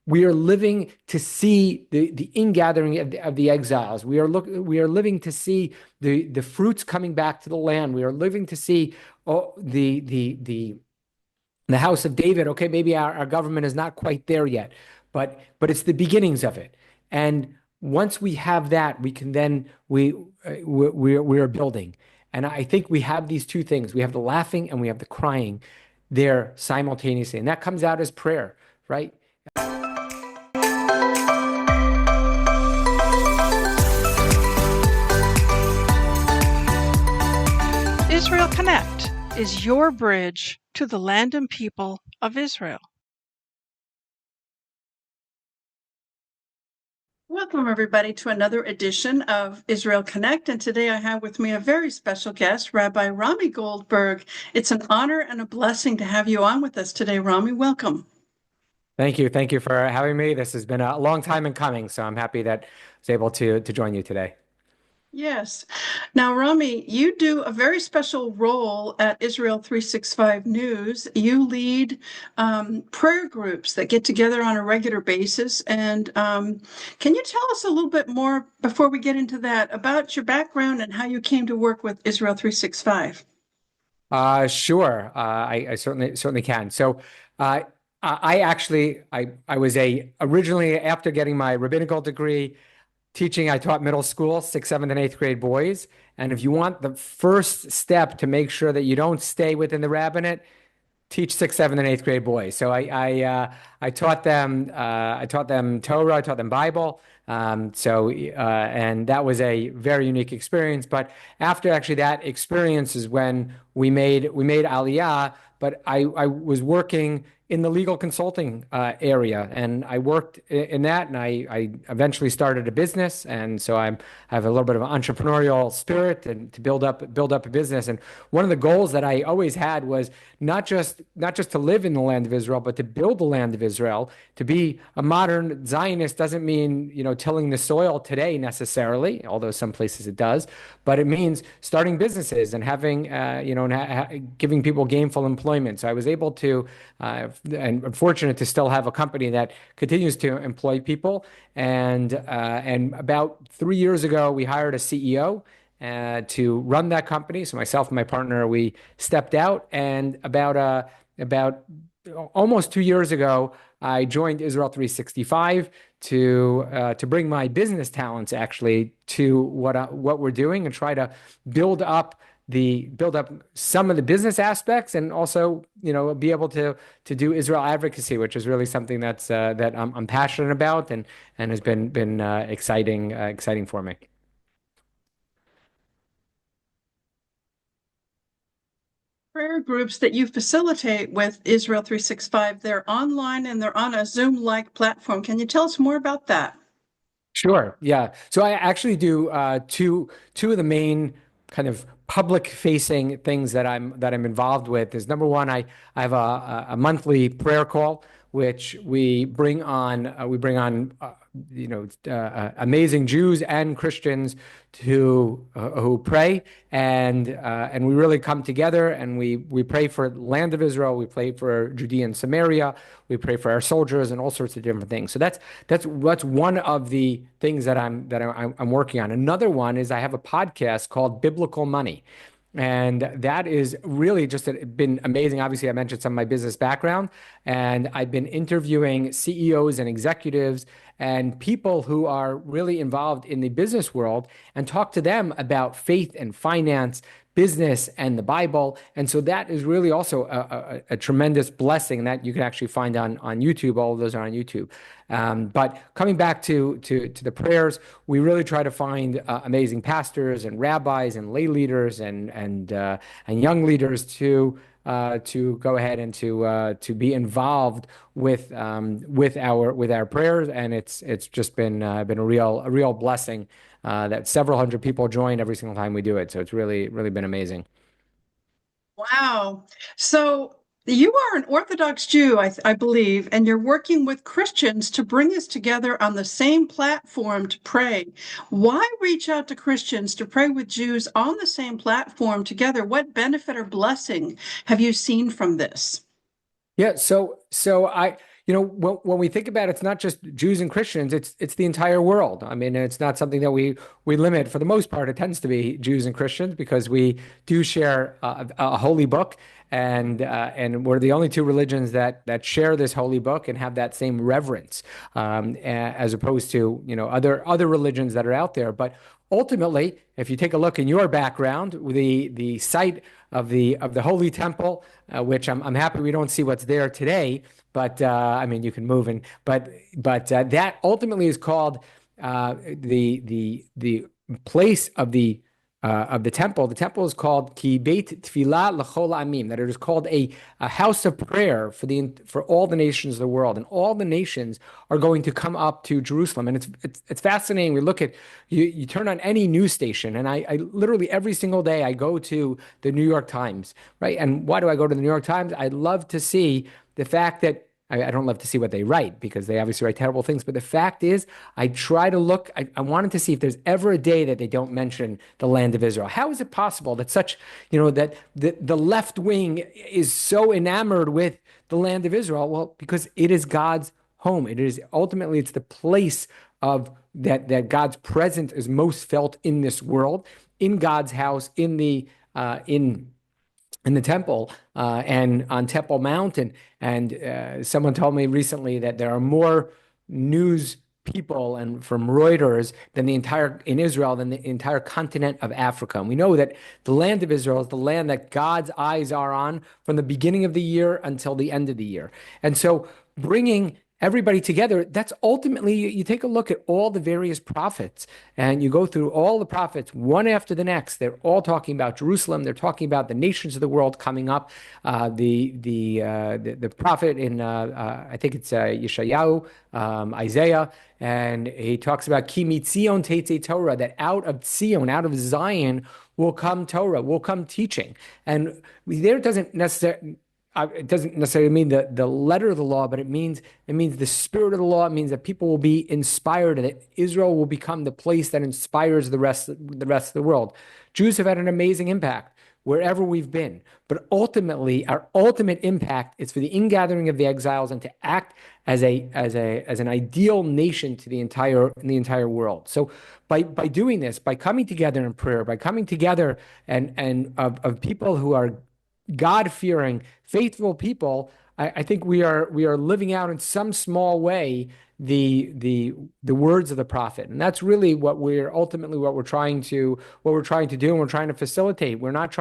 We are living to see the ingathering of the exiles. We are living to see the fruits coming back to the land. We are living to see the house of David. Okay, maybe our government is not quite there yet, but it's the beginnings of it. And once we have that, we can then we are building. And I think we have these two things. We have the laughing and we have the crying there simultaneously. And that comes out as prayer, right? Israel Connect is your bridge to the land and people of Israel. Welcome, everybody, to another edition of Israel Connect. And today I have with me a very special guest, Rabbi Rami Goldberg. It's an honor and a blessing to have you on with us today, Rami. Welcome. Thank you. Thank you for having me. This has been a long time in coming, so I'm happy that I was able to join you today. Yes. Now, Rami, you do a very special role at Israel 365 News. You lead prayer groups that get together on a regular basis. And can you tell us a little bit more before we get into that about your background and how you came to work with Israel 365? Sure. I certainly can. So, I was originally, after getting my rabbinical degree, teaching, I taught middle school, 6th, 7th, and 8th grade boys. And if you want the first step to make sure that you don't stay within the rabbinate, teach 6th, 7th, and 8th grade boys. So I taught them Torah, I taught them Bible. And that was a very unique experience. But after actually that experience is when we made Aliyah. But I was working in the legal consulting area, and I worked in that, and I eventually started a business, and so I have a little bit of an entrepreneurial spirit and to build up a business. And one of the goals that I always had was not just to live in the land of Israel, but to build the land of Israel. To be a modern Zionist doesn't mean tilling the soil today necessarily, although some places it does, but it means starting businesses and having giving people gainful employment. So I was able to. And I'm fortunate to still have a company that continues to employ people. And about 3 years ago, we hired a CEO to run that company. So myself and my partner, we stepped out. And about almost 2 years ago, I joined Israel 365 to bring my business talents actually to what we're doing and try to build up some of the business aspects, and also be able to do Israel advocacy, which is really something that I'm passionate about and has been exciting for me. Prayer groups that you facilitate with Israel 365, they're online and they're on a Zoom-like platform. Can you tell us more about that? Sure. Yeah. So I actually do two of the main kind of public facing things that I'm involved with is, number one, I have a monthly prayer call, which we bring on amazing Jews and Christians who pray, and we really come together and we pray for the land of Israel. We pray for Judea and Samaria. We pray for our soldiers and all sorts of different things. So that's one of the things that I'm working on. Another one is I have a podcast called Biblical Money. And that is really just been amazing. Obviously, I mentioned some of my business background, and I've been interviewing CEOs and executives and people who are really involved in the business world and talk to them about faith and finance, business, and the Bible. And so that is really also a tremendous blessing that you can actually find on YouTube. All of those are on YouTube. But coming back to the prayers, we really try to find amazing pastors and rabbis and lay leaders and young leaders to go ahead and to be involved with our prayers. And it's just been a real blessing that several hundred people join every single time we do it. So it's really been amazing. Wow. So you are an Orthodox Jew, I believe, and you're working with Christians to bring us together on the same platform to pray. Why reach out to Christians to pray with Jews on the same platform together? What benefit or blessing have you seen from this? Yeah, so when we think about it, it's not just Jews and Christians, it's the entire world. I mean, it's not something that we limit. For the most part, it tends to be Jews and Christians because we do share a holy book, and we're the only two religions that share this holy book and have that same reverence, as opposed to other religions that are out there. But ultimately, if you take a look in your background, the site of the Holy Temple, which I'm happy we don't see what's there today, but I mean you can move in, but that ultimately is called the place of the temple. The temple is called Ki Beit Tfilah L'chol Amim, that it is called a house of prayer for all the nations of the world, and all the nations are going to come up to Jerusalem. And it's fascinating. We look at you turn on any news station, and I literally every single day I go to the New York Times, right? And why do I go to the New York Times? I love to see the fact that I don't love to see what they write because they obviously write terrible things. But the fact is, I try to look, I wanted to see if there's ever a day that they don't mention the land of Israel. How is it possible that that the left wing is so enamored with the land of Israel? Well, because it is God's home. It is ultimately, it's the place of that God's presence is most felt in this world, in God's house, in the temple and on Temple Mount. And someone told me recently that there are more news people and from Reuters in Israel than the entire continent of Africa. And we know that the land of Israel is the land that God's eyes are on from the beginning of the year until the end of the year. And so bringing everybody together, that's ultimately, you take a look at all the various prophets and you go through all the prophets one after the next. They're all talking about Jerusalem. They're talking about the nations of the world coming up. The prophet in I think it's Yeshayahu, Isaiah, and he talks about Ki mitzion tetzei Torah, that out of Zion, out of Zion will come Torah, will come teaching. And there it doesn't necessarily mean the letter of the law, but it means the spirit of the law. It means that people will be inspired, and that Israel will become the place that inspires the rest of the world. Jews have had an amazing impact wherever we've been, but ultimately, our ultimate impact is for the ingathering of the exiles and to act as an ideal nation to the entire world. So by doing this, by coming together in prayer, by coming together and of people who are God-fearing, faithful people, I think we are living out in some small way the words of the prophet, and that's really what we're trying to do, and we're trying to facilitate. We're not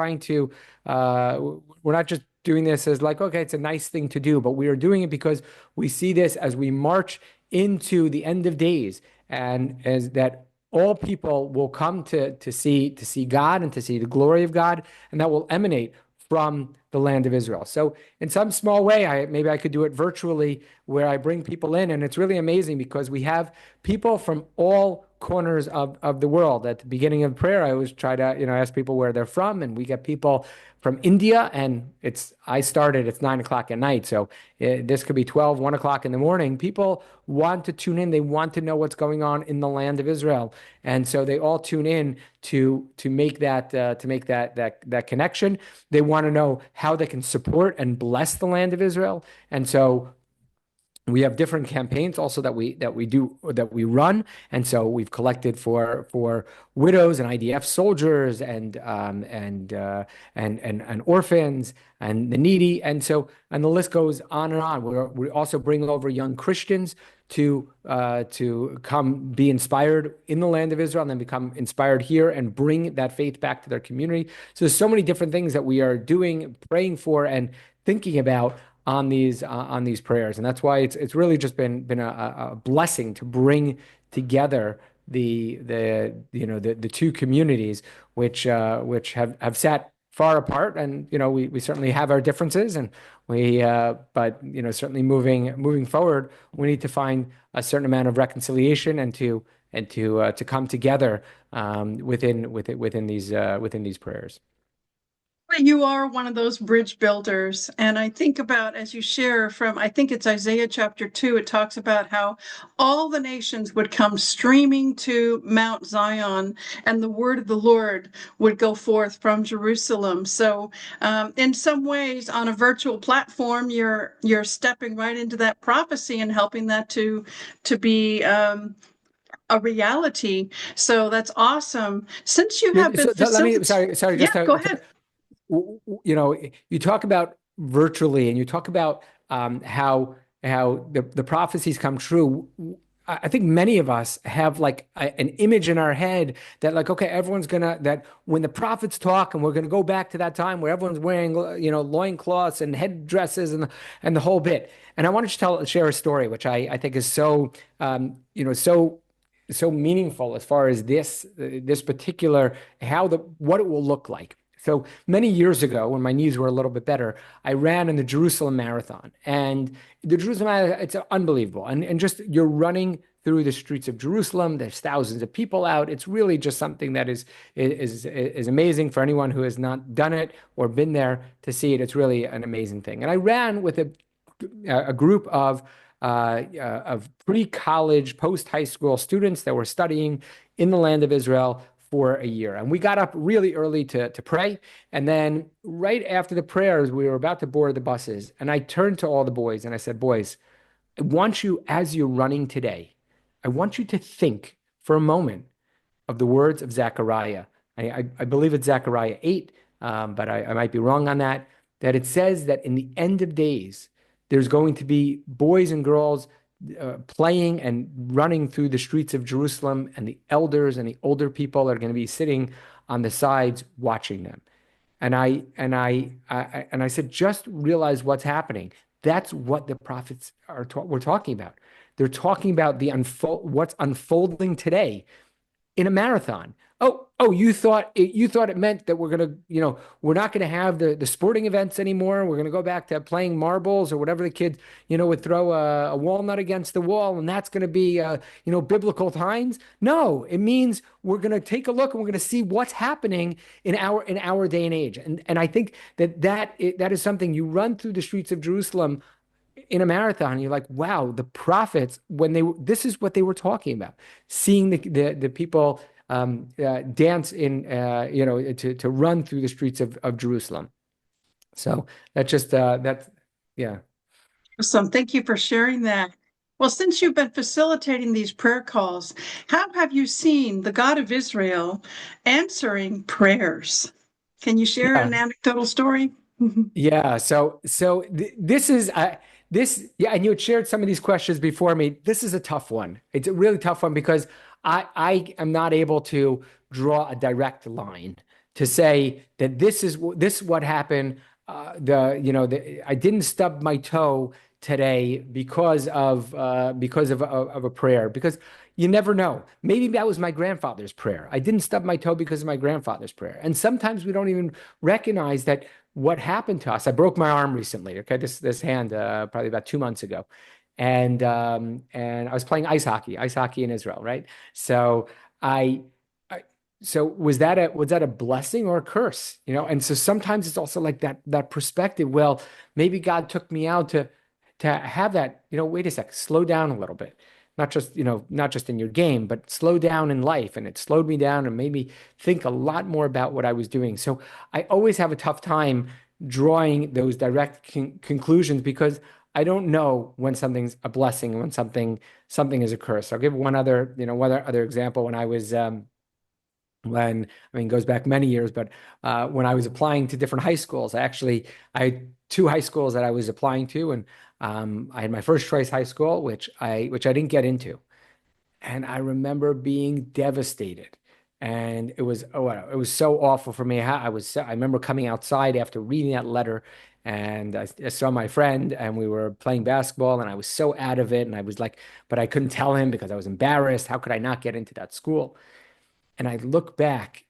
just doing this as like, okay, it's a nice thing to do, but we are doing it because we see this as we march into the end of days, and as that all people will come to see God and to see the glory of God, and that will emanate from the land of Israel. So in some small way, maybe I could do it virtually where I bring people in. And it's really amazing because we have people from all corners of the world. At the beginning of prayer, I always try to, ask people where they're from. And we get people from India, and it's 9:00 at night. So this could be 1 o'clock in the morning. People want to tune in. They want to know what's going on in the land of Israel. And so they all tune in to make that connection. They want to know how they can support and bless the land of Israel. And so we have different campaigns also that we run, and so we've collected for widows and IDF soldiers and orphans and the needy, and the list goes on and on. We also bring over young Christians to come be inspired in the land of Israel and then become inspired here and bring that faith back to their community. So there's so many different things that we are doing, praying for, and thinking about on these prayers, and that's why it's really just been a blessing to bring together the two communities which have sat far apart, and we certainly have our differences, and but certainly moving forward, we need to find a certain amount of reconciliation and to come together within these prayers. You are one of those bridge builders. And I think about, as you share from, I think it's Isaiah chapter 2, it talks about how all the nations would come streaming to Mount Zion and the word of the Lord would go forth from Jerusalem. So, in some ways, on a virtual platform, you're stepping right into that prophecy and helping that to be a reality. So that's awesome. Since you have been So let me, facilitating, sorry, yeah, just go ahead. you know, you talk about virtually, and you talk about how the prophecies come true. I think many of us have like an image in our head that like, okay, everyone's gonna that when the prophets talk, and we're gonna go back to that time where everyone's wearing loincloths and headdresses and the whole bit. And I wanted to share a story which I think is so so meaningful as far as this particular what it will look like. So many years ago, when my knees were a little bit better, I ran in the Jerusalem Marathon. And the Jerusalem Marathon, it's unbelievable. And just you're running through the streets of Jerusalem. There's thousands of people out. It's really just something that is amazing for anyone who has not done it or been there to see it. It's really an amazing thing. And I ran with a group of pre-college, post-high school students that were studying in the land of Israel for a year. And we got up really early to pray. And then right after the prayers, we were about to board the buses. And I turned to all the boys and I said, boys, I want you, as you're running today, I want you to think for a moment of the words of Zechariah. I believe it's Zechariah 8, but I might be wrong on that, that it says that in the end of days, there's going to be boys and girls playing and running through the streets of Jerusalem, and the elders and the older people are going to be sitting on the sides watching them. And I said, just realize what's happening. That's what the prophets we're talking about. They're talking about what's unfolding today in a marathon. Oh, you thought it meant that we're not gonna have the sporting events anymore. We're gonna go back to playing marbles or whatever the kids, would throw a walnut against the wall, and that's gonna be biblical times. No, it means we're gonna take a look and we're gonna see what's happening in our day and age. And I think that is something you run through the streets of Jerusalem in a marathon, you're like, wow, the prophets, this is what they were talking about, seeing the people dance in, to run through the streets of Jerusalem. So yeah. Awesome. Thank you for sharing that. Well, since you've been facilitating these prayer calls, how have you seen the God of Israel answering prayers? Can you share Yeah. an anecdotal story? Yeah. This is yeah, and you had shared some of these questions before me. This is a tough one. It's a really tough one because I am not able to draw a direct line to say that this is what happened. I didn't stub my toe today because of a prayer, because you never know. Maybe that was my grandfather's prayer. I didn't stub my toe because of my grandfather's prayer. And sometimes we don't even recognize that what happened to us. I broke my arm recently. Okay, this hand probably about 2 months ago, and I was playing ice hockey in Israel, right? So I so was that a blessing or a curse? And so sometimes it's also like that perspective. Well, maybe God took me out to have that. Wait a sec, slow down a little bit. Not just in your game, but slow down in life. And it slowed me down and made me think a lot more about what I was doing. So I always have a tough time drawing those direct conclusions because I don't know when something's a blessing and when something is a curse. I'll give one other example. I mean, it goes back many years, but when I was applying to different high schools, I had two high schools that I was applying to, and I had my first choice high school, which I didn't get into, and I remember being devastated. And it was so awful for me. I remember coming outside after reading that letter, and I saw my friend, and we were playing basketball, and I was so out of it, and I was like, but I couldn't tell him because I was embarrassed. How could I not get into that school? And I look back,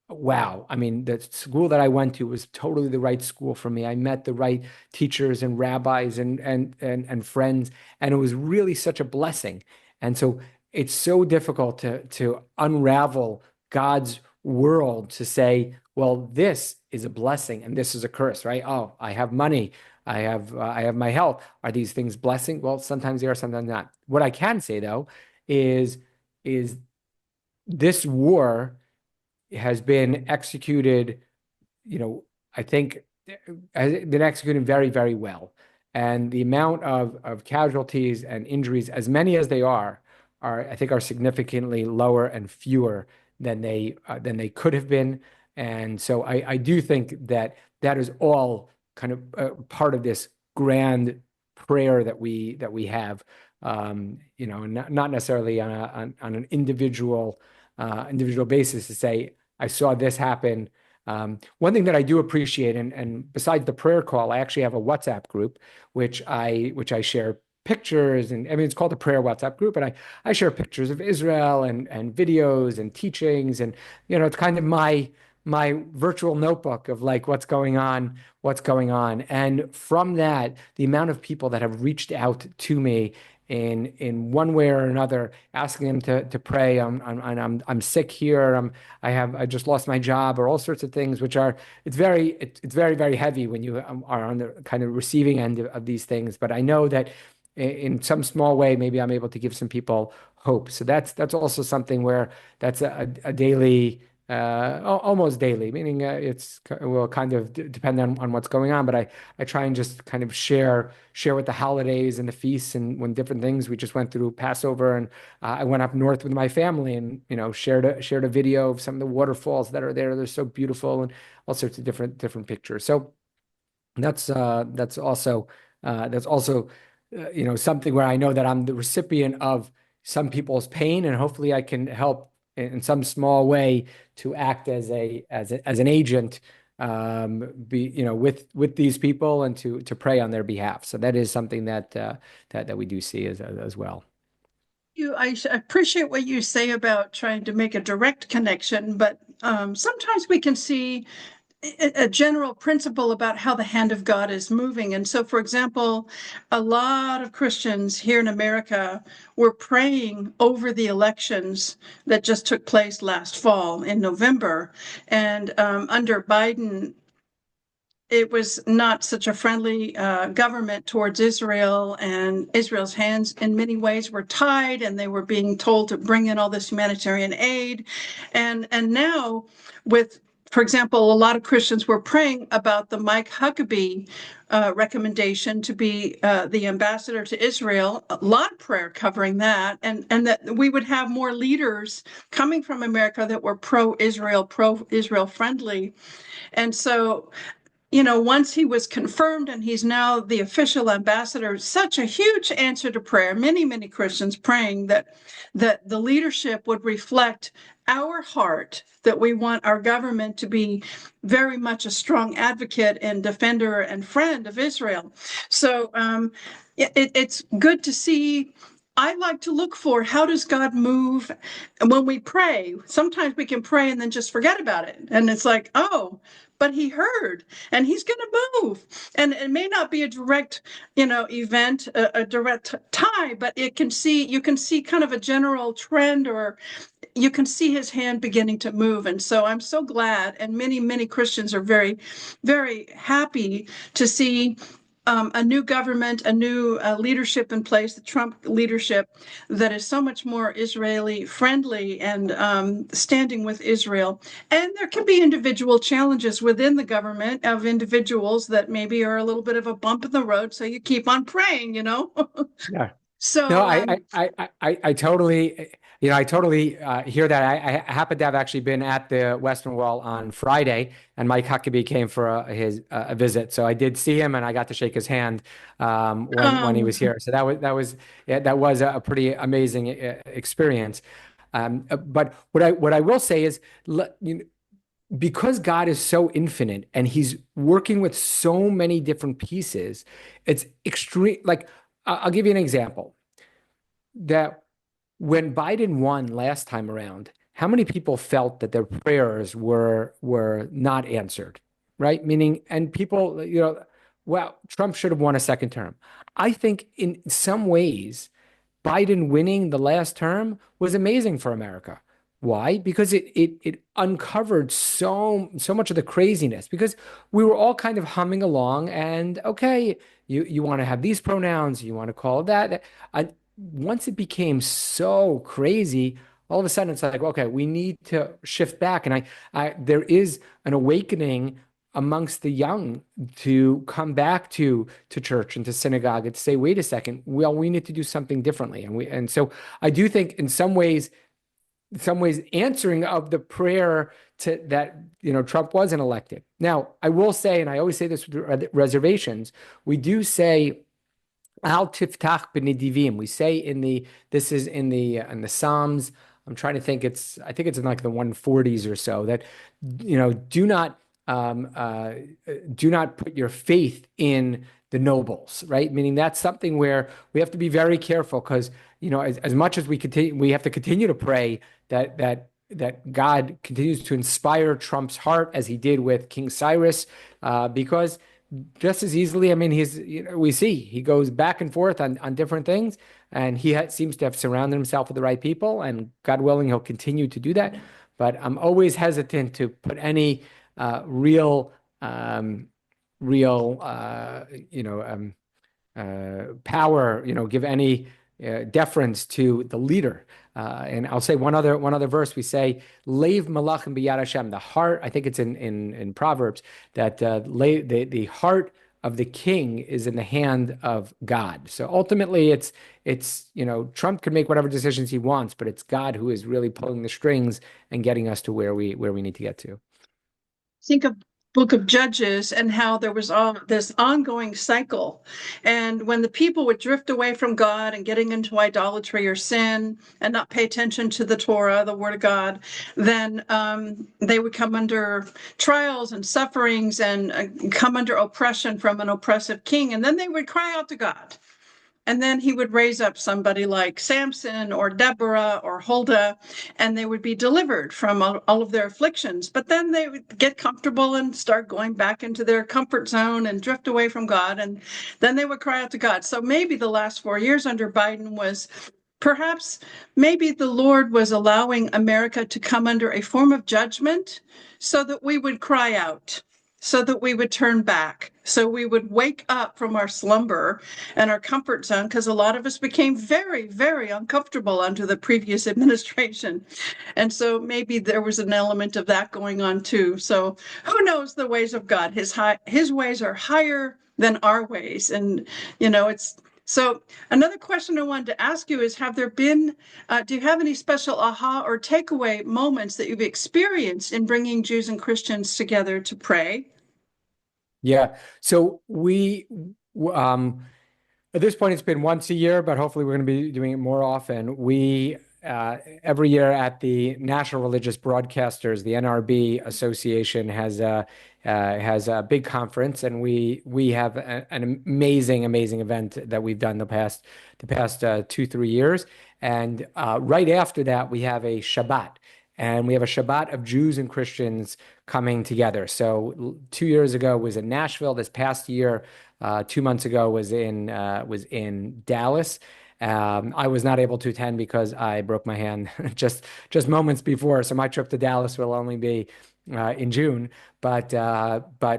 wow. I mean, the school that I went to was totally the right school for me. I met the right teachers and rabbis and friends, and it was really such a blessing. And so it's so difficult to unravel God's world to say, well, this is a blessing and this is a curse, right? Oh, I have money. I have my health. Are these things blessing? Well, sometimes they are, sometimes not. What I can say though is is this war has been executed, I think has been executed very, very well. And the amount of casualties and injuries, as many as they I think are significantly lower and fewer than they could have been. And so I do think that that is all kind of part of this grand prayer that we have, and not necessarily on an individual basis to say, I saw this happen. One thing that I do appreciate, and besides the prayer call, I actually have a WhatsApp group which I share pictures, and I mean it's called the prayer WhatsApp group, and I share pictures of Israel and videos and teachings, and it's kind of my virtual notebook of like what's going on. And from that, the amount of people that have reached out to me in one way or another, asking them to pray. I'm sick here. I just lost my job, or all sorts of things, which are it's very, very heavy when you are on the kind of receiving end of these things. But I know that in some small way, maybe I'm able to give some people hope. So that's also something where that's a daily. Almost daily, meaning will kind of depend on what's going on, but I try and just kind of share with the holidays and the feasts and when different things. We just went through Passover, and I went up north with my family, and shared a video of some of the waterfalls that are there. They're so beautiful, and all sorts of different pictures. So that's also something where I know that I'm the recipient of some people's pain, and hopefully I can help in some small way to act as an agent, with these people, and to pray on their behalf. So that is something that we do see as well. I appreciate what you say about trying to make a direct connection, but sometimes we can see a general principle about how the hand of God is moving. And so, for example, a lot of Christians here in America were praying over the elections that just took place last fall in November. And under Biden, it was not such a friendly government towards Israel, and Israel's hands in many ways were tied, and they were being told to bring in all this humanitarian aid. And now with, for example, a lot of Christians were praying about the Mike Huckabee recommendation to be the ambassador to Israel. A lot of prayer covering that, and that we would have more leaders coming from America that were pro-Israel friendly. And so, once he was confirmed and he's now the official ambassador, such a huge answer to prayer. Many, many Christians praying that the leadership would reflect our heart, that we want our government to be very much a strong advocate and defender and friend of Israel. So it's good to see. I like to look for, how does God move when we pray? Sometimes we can pray and then just forget about it. And it's like, oh, but he heard, and he's going to move. And it may not be a direct, event, a direct tie, but you can see kind of a general trend, or you can see his hand beginning to move. And so I'm so glad, and many, many Christians are very, very happy to see a new government, a new leadership in place, the Trump leadership, that is so much more Israeli friendly and standing with Israel. And there can be individual challenges within the government of individuals that maybe are a little bit of a bump in the road. So you keep on praying, Yeah. So No, I totally, I totally hear that. I happen to have actually been at the Western Wall on Friday, and Mike Huckabee came for a visit. So I did see him, and I got to shake his hand when he was here. So that was a pretty amazing experience. But what I will say is, because God is so infinite and He's working with so many different pieces, it's extreme. Like, I'll give you an example. That when Biden won last time around, how many people felt that their prayers were not answered, right? Meaning, and people, well, Trump should have won a second term. I think in some ways, Biden winning the last term was amazing for America, Why? Because it uncovered so much of the craziness because we were all kind of humming along and okay, you want to have these pronouns, you want to call it that. Once it became so crazy, all of a sudden it's like, okay, we need to shift back. And I there is an awakening amongst the young to come back to church and to synagogue and to say, wait a second, well, we need to do something differently. And so I do think in some ways answering of the prayer to that Trump wasn't elected. Now, I will say, and I always say this with reservations, we do say Al tiftach b'nedivim. We say this is in the Psalms. I'm trying to think. I think it's in like the 140s or so that um, uh, do not put your faith in the nobles, right? Meaning that's something where we have to be very careful because as much as we have to continue to pray that God continues to inspire Trump's heart as he did with King Cyrus, because just as easily, I mean, we see he goes back and forth on different things, and he seems to have surrounded himself with the right people, and God willing, he'll continue to do that. But I'm always hesitant to put any real, real, power, give any deference to the leader. And I'll say one other verse. We say, "Leiv malachim b'yad Hashem." The heart. I think it's in Proverbs that the heart of the king is in the hand of God. So ultimately, it's Trump can make whatever decisions he wants, but it's God who is really pulling the strings and getting us to where we need to get to. Think of book of Judges and how there was all this ongoing cycle. And when the people would drift away from God and getting into idolatry or sin and not pay attention to the Torah, the word of God, then they would come under trials and sufferings and come under oppression from an oppressive king. And then they would cry out to God. And then he would raise up somebody like Samson or Deborah or Huldah, and they would be delivered from all of their afflictions. But then they would get comfortable and start going back into their comfort zone and drift away from God. And then they would cry out to God. So maybe the last 4 years under Biden was perhaps maybe the Lord was allowing America to come under a form of judgment so that we would cry out, so that we would turn back, so we would wake up from our slumber and our comfort zone, because a lot of us became very, very uncomfortable under the previous administration. And so maybe there was an element of that going on too. So who knows the ways of God? His ways are higher than our ways. And, so another question I wanted to ask you is, have there been, do you have any special aha or takeaway moments that you've experienced in bringing Jews and Christians together to pray? Yeah. So at this point, it's been once a year, but hopefully we're going to be doing it more often. We every year at the National Religious Broadcasters, the NRB Association has a big conference, and we have an amazing event that we've done the past 2-3 years. And right after that, we have a Shabbat. And we have a Shabbat of Jews and Christians coming together. So 2 years ago was in Nashville. This past year, 2 months ago, was in Dallas. I was not able to attend because I broke my hand just moments before. So my trip to Dallas will only be in June. But that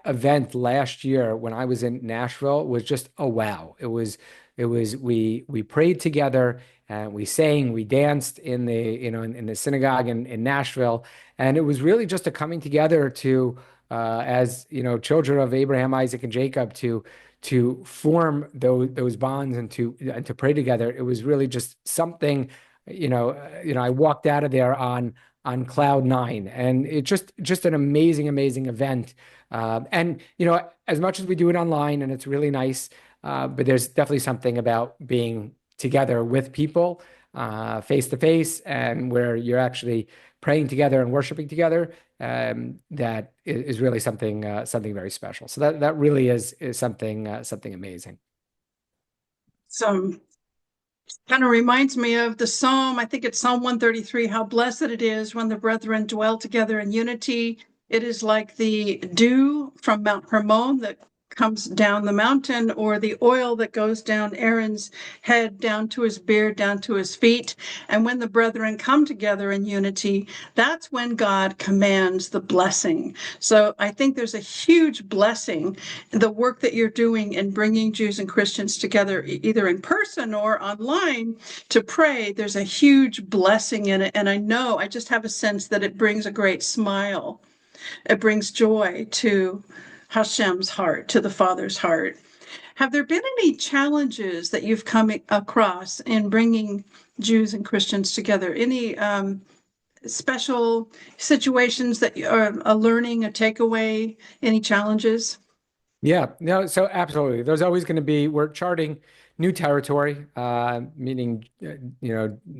event last year when I was in Nashville was just a wow. We prayed together. And we sang, we danced in the synagogue in Nashville, and it was really just a coming together to, as children of Abraham, Isaac, and Jacob, to form those bonds and to pray together. It was really just something, I walked out of there on cloud nine, and it just an amazing event. And as much as we do it online, and it's really nice, but there's definitely something about being together with people face to face, and where you're actually praying together and worshiping together, that is really something very special. So that really is something amazing. So kind of reminds me of the Psalm. I think it's Psalm 133, how blessed it is when the brethren dwell together in unity. It is like the dew from Mount Hermon that comes down the mountain, or the oil that goes down Aaron's head, down to his beard, down to his feet. And when the brethren come together in unity, that's when God commands the blessing. So I think there's a huge blessing in the work that you're doing in bringing Jews and Christians together, either in person or online, to pray. There's a huge blessing in it. And I just have a sense that it brings a great smile. It brings joy to Hashem's heart, to the Father's heart. Have there been any challenges that you've come across in bringing Jews and Christians together? Any special situations that are a learning, a takeaway, any challenges? Yeah, no, so absolutely. There's always going to be, we're charting new territory, meaning,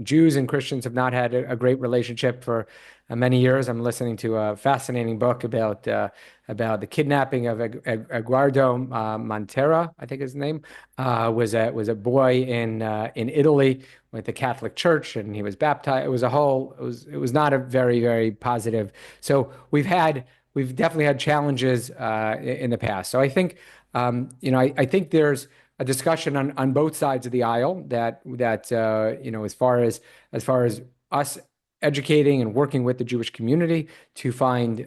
Jews and Christians have not had a great relationship for many years. I'm listening to a fascinating book about the kidnapping of Eduardo Montera, I think his name, was a boy in Italy with the Catholic Church, and he was baptized. It was not a very, very positive. So we've definitely had challenges in the past. So I think, I think there's a discussion on both sides of the aisle that as far as us educating and working with the Jewish community to find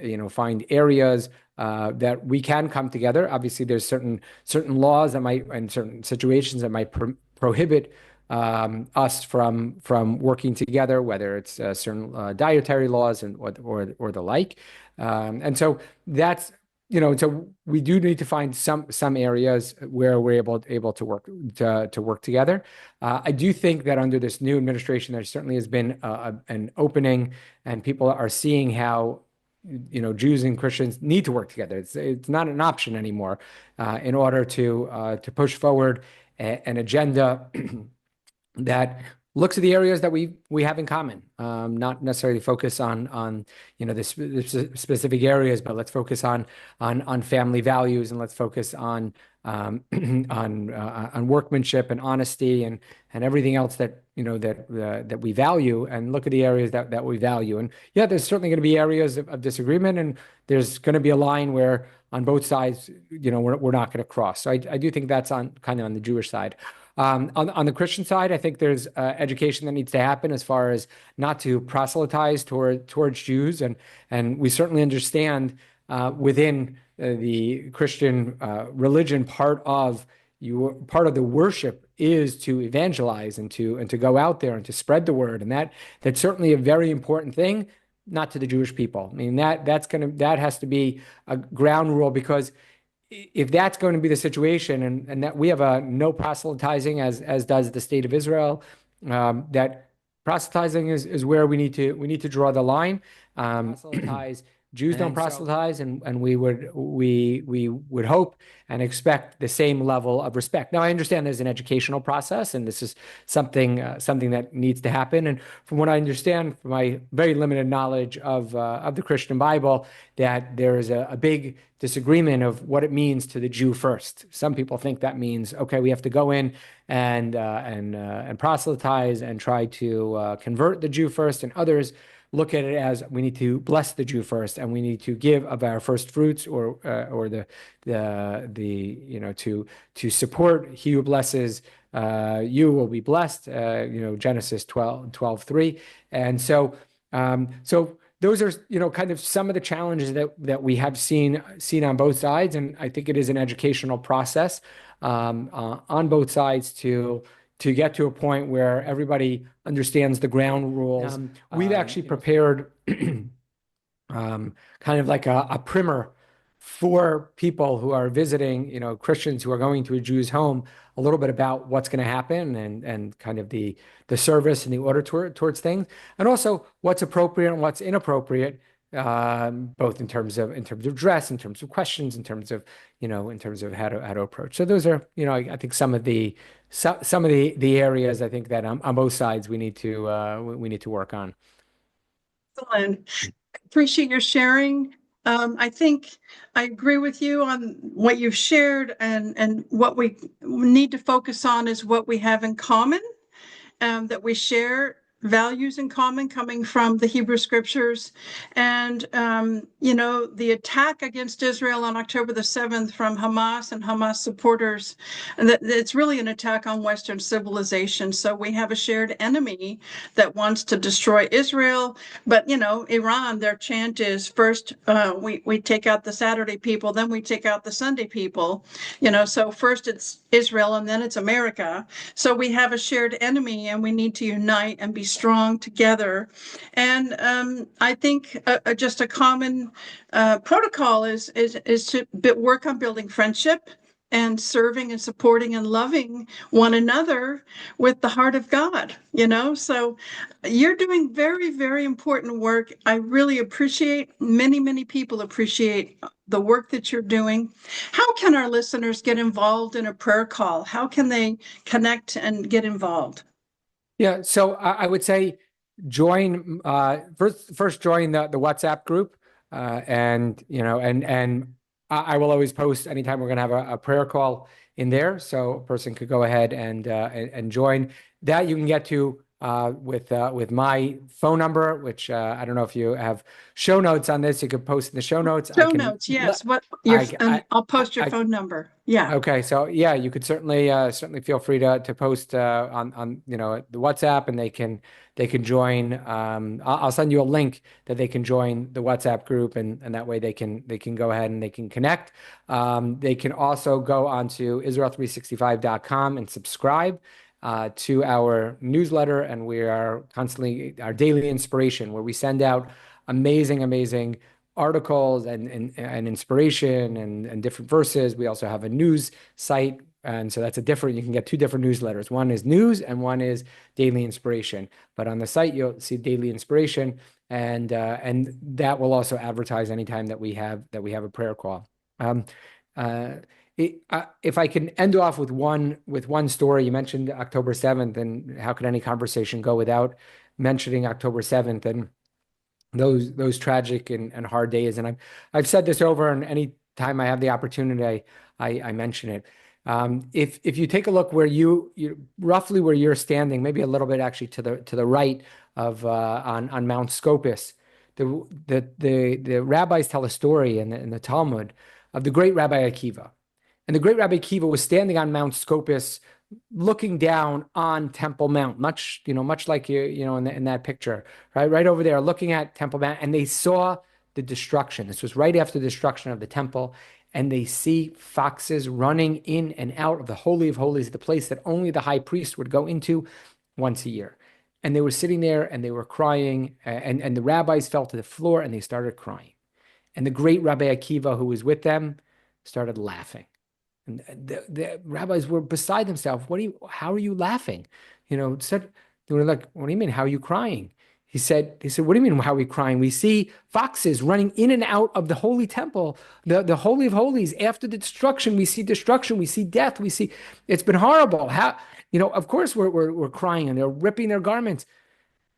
areas that we can come together. Obviously, there's certain laws that might, and certain situations that might prohibit us from working together, whether it's certain dietary laws or the like. And so that's, so we do need to find some areas where we're able to work together. I do think that under this new administration, there certainly has been an opening, and people are seeing how Jews and Christians need to work together. It's not an option anymore in order to push forward an agenda that looks at the areas that we have in common, not necessarily focus on the specific areas, but let's focus on family values, and let's focus on workmanship and honesty and everything else that that we value, and look at the areas that we value. And yeah, there's certainly going to be areas of disagreement, and there's going to be a line where on both sides, we're not going to cross. So I do think that's kind of on the Jewish side. On the Christian side, I think there's education that needs to happen as far as not to proselytize towards Jews, and we certainly understand within the Christian religion, part of the worship is to evangelize and to go out there and to spread the word, and that's certainly a very important thing. Not to the Jewish people. I mean, that has to be a ground rule, because if that's going to be the situation, and that we have a no proselytizing as does the state of Israel, that proselytizing is where we need to draw the line. Proselytize. Jews don't proselytize, and we would hope and expect the same level of respect. Now, I understand there's an educational process, and this is something that needs to happen. And from what I understand, from my very limited knowledge of the Christian Bible, that there is a big disagreement of what it means to the Jew first. Some people think that means, okay, we have to go in and proselytize and try to convert the Jew first, and others look at it as we need to bless the Jew first, and we need to give of our first fruits, or to support he who blesses you will be blessed. Genesis 12:3. And so those are kind of some of the challenges that we have seen on both sides, and I think it is an educational process on both sides to get to a point where everybody understands the ground rules. We've actually prepared kind of like a primer for people who are visiting, Christians who are going to a Jew's home, a little bit about what's going to happen, and kind of the service and the order towards things, and also what's appropriate and what's inappropriate, both in terms of dress, in terms of questions, in terms of how to approach. So those are, I think some of the areas I think that on both sides we need to work on. Excellent. Appreciate your sharing. I think I agree with you on what you've shared, and what we need to focus on is what we have in common, that we share values in common coming from the Hebrew scriptures. And, the attack against Israel on October the 7th from Hamas and Hamas supporters, and that it's really an attack on Western civilization. So we have a shared enemy that wants to destroy Israel. But, Iran, their chant is first, we take out the Saturday people, then we take out the Sunday people. So first it's Israel and then it's America. So we have a shared enemy and we need to unite and be strong together. And I think just a common protocol is to work on building friendship and serving and supporting and loving one another with the heart of God, So you're doing very, very important work. I really appreciate, many people appreciate the work that you're doing. How can our listeners get involved in a prayer call? How can they connect and get involved? Yeah, so I would say join first join the WhatsApp group, and I will always post anytime we're going to have a prayer call in there, so a person could go ahead and join. That you can get to with my phone number, which I don't know if you have show notes on this. You could post in the show notes. Show notes, yes. I'll post your I phone number. Yeah. Okay, so yeah, you could certainly feel free to post on the WhatsApp, and they can join. I'll send you a link that they can join the WhatsApp group, and that way they can go ahead and they can connect. They can also go onto Israel365.com and subscribe to our newsletter, and we are constantly our daily inspiration, where we send out amazing articles and inspiration and different verses. We also have a news site. And so you can get two different newsletters. One is news and one is daily inspiration. But on the site, you'll see daily inspiration, and that will also advertise anytime that we have a prayer call. If I can end off with one story, you mentioned October 7th, and how could any conversation go without mentioning October 7th and those tragic and hard days. And I've said this over, and any time I have the opportunity, I mention it. If you take a look where you roughly where you're standing, maybe a little bit actually to the right of on Mount Scopus, the rabbis tell a story in the Talmud of the great Rabbi Akiva. And the great Rabbi Akiva was standing on Mount Scopus, looking down on Temple Mount, much like in that picture, right over there, looking at Temple Mount, and they saw the destruction. This was right after the destruction of the temple, and they see foxes running in and out of the Holy of Holies, the place that only the high priest would go into once a year. And they were sitting there and they were crying, and the rabbis fell to the floor and they started crying. And the great Rabbi Akiva, who was with them, started laughing. And the rabbis were beside themselves. How are you laughing? They were like, what do you mean? How are you crying? He said, what do you mean, how are we crying? We see foxes running in and out of the holy temple, the Holy of Holies. After the destruction, we see destruction, we see death, it's been horrible. Of course we're crying, and they're ripping their garments.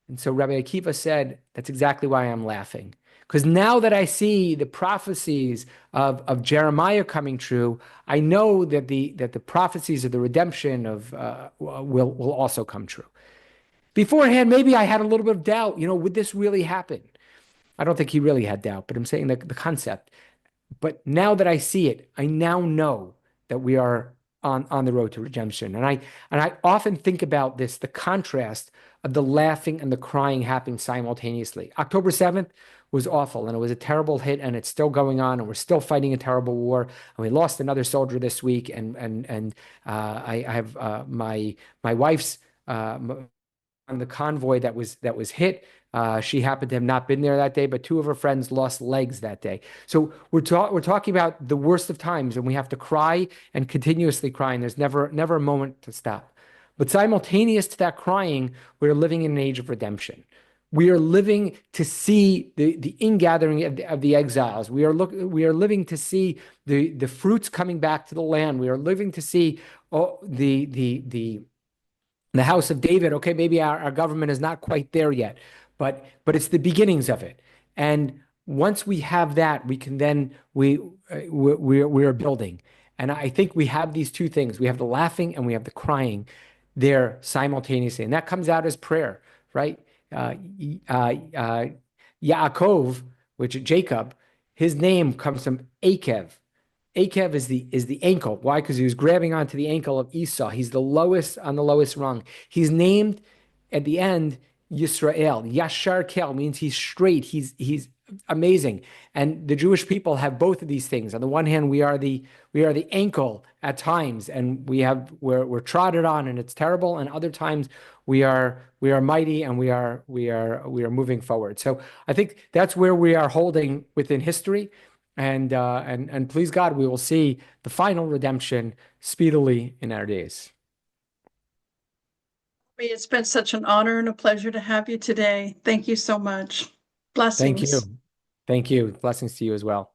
And so Rabbi Akiva said, that's exactly why I'm laughing. Because now that I see the prophecies of Jeremiah coming true, I know that the prophecies of the redemption will also come true. Beforehand, maybe I had a little bit of doubt. Would this really happen? I don't think he really had doubt, but I'm saying the concept. But now that I see it, I now know that we are on the road to redemption. And I often think about this, the contrast of the laughing and the crying happening simultaneously. October 7th was awful, and it was a terrible hit, and it's still going on, and we're still fighting a terrible war. And we lost another soldier this week, and I have my wife's on the convoy that was hit. She happened to have not been there that day, but two of her friends lost legs that day. So we're talking about the worst of times, and we have to cry and continuously cry, and there's never a moment to stop. But simultaneous to that crying, we're living in an age of redemption. We are living to see the ingathering of the exiles. We are living to see the fruits coming back to the land. We are living to see the house of David. Okay, maybe our government is not quite there yet, but it's the beginnings of it. And once we have that, we can then we are building. And I think we have these two things. We have the laughing and we have the crying there simultaneously, and that comes out as prayer. right? Yaakov, which Jacob, his name comes from Akev. Akev is the ankle. Why? Because he was grabbing onto the ankle of Esau. He's the lowest on the lowest rung. He's named at the end Yisrael. Yashar Kel means he's straight. He's amazing. And the Jewish people have both of these things. On the one hand, we are the ankle at times, and we're trodden on, and it's terrible. And other times, we are mighty, and we are moving forward. So I think that's where we are holding within history. And please God, we will see the final redemption speedily in our days. It's been such an honor and a pleasure to have you today. Thank you so much. Thank Blessings. you. Thank you. Blessings to you as well.